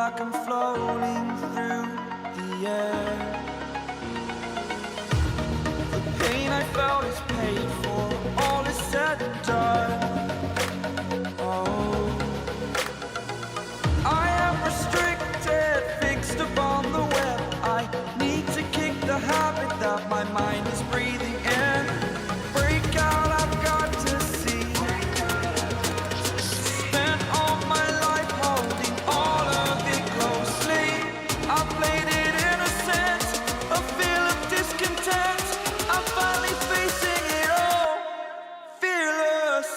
like I'm floating through the air. The pain I felt is paid for, all is said and done. Oh, I am restricted, fixed upon the web. I need to kick the habit that my mind is breathing in. Break out, I've got to see. Spent all my life holding all of it closely. I played it innocent, a feel of discontent. I'm finally facing it all, fearless.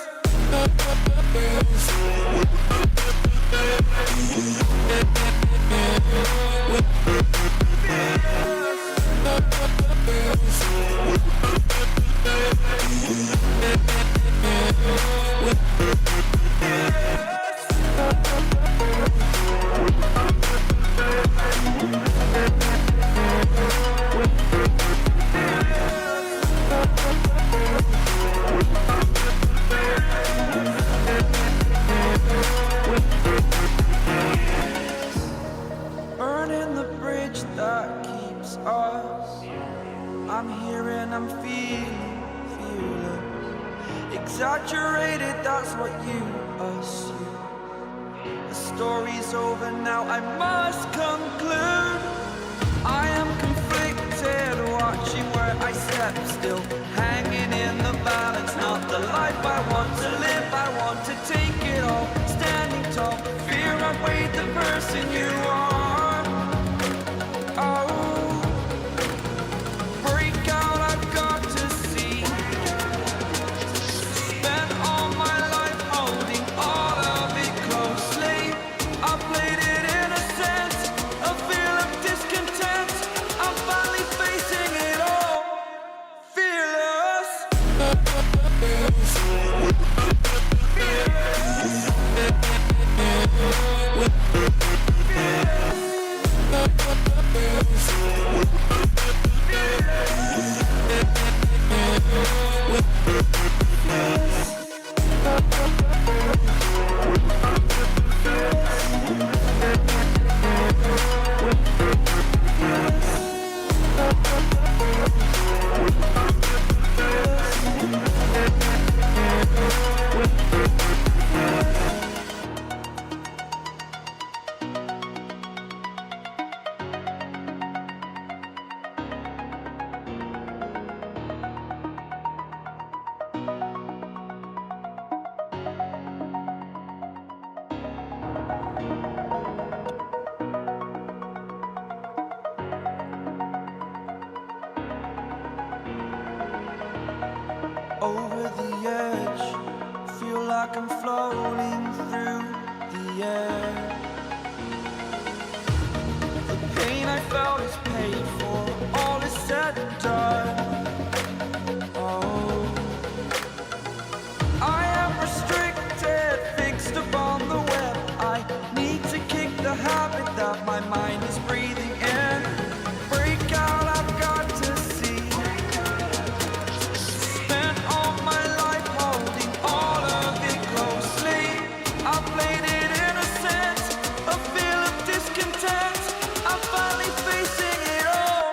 Burning the bridge that keeps us. I'm here and I'm feeling fearless. Exaggerated, that's what you assume. The story's over now, I must conclude. I am conflicted, watching where I step still, hanging in the balance. Not the life I want to live, I want to take it all. Standing tall, fear I weighed the person you are. Oh, break out, I've got to see. Spent all my life holding all of it closely. I played it innocent, a feel of discontent. I'm finally facing it all, fearless. Over the edge, feel like I'm floating through the air. The pain I felt is paid for, all is said and done. Oh, I am restricted, fixed upon the web. I need to kick the habit that my mind is breathing in. Break out, I've got to see. Spent all my life holding all of it closely. I played it innocent, a feel of discontent. I'm finally facing it all,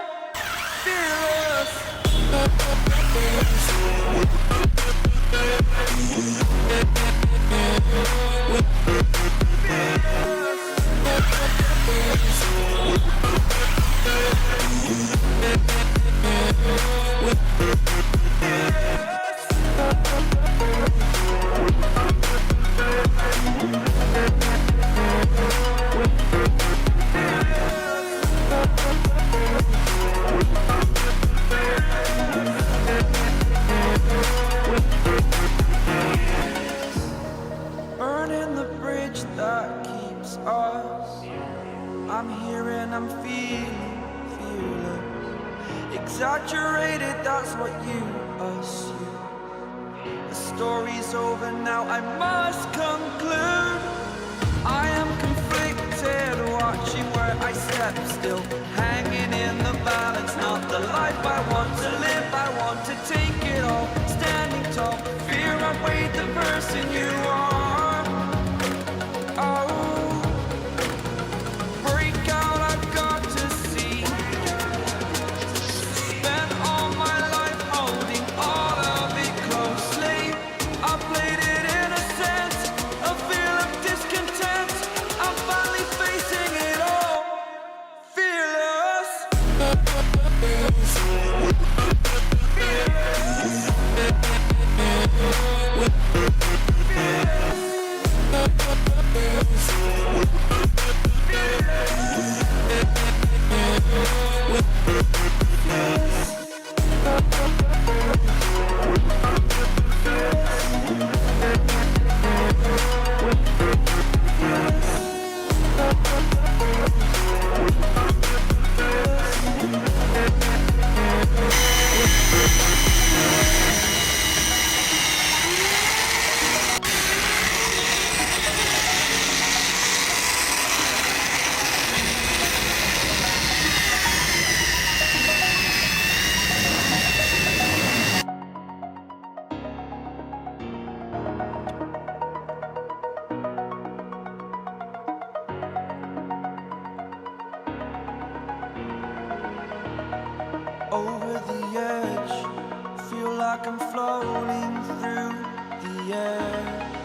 fearless. Burning the bridge that keeps us. I'm here and I'm feeling fearless. Exaggerated, that's what you assume. The story's over now, I must conclude. I am conflicted, watching where I step still, hanging in the balance. Not the life I want to live, I want to take it all. Standing tall, fear I weighed the person you are. Oh, Over the edge, feel like I'm floating through the air.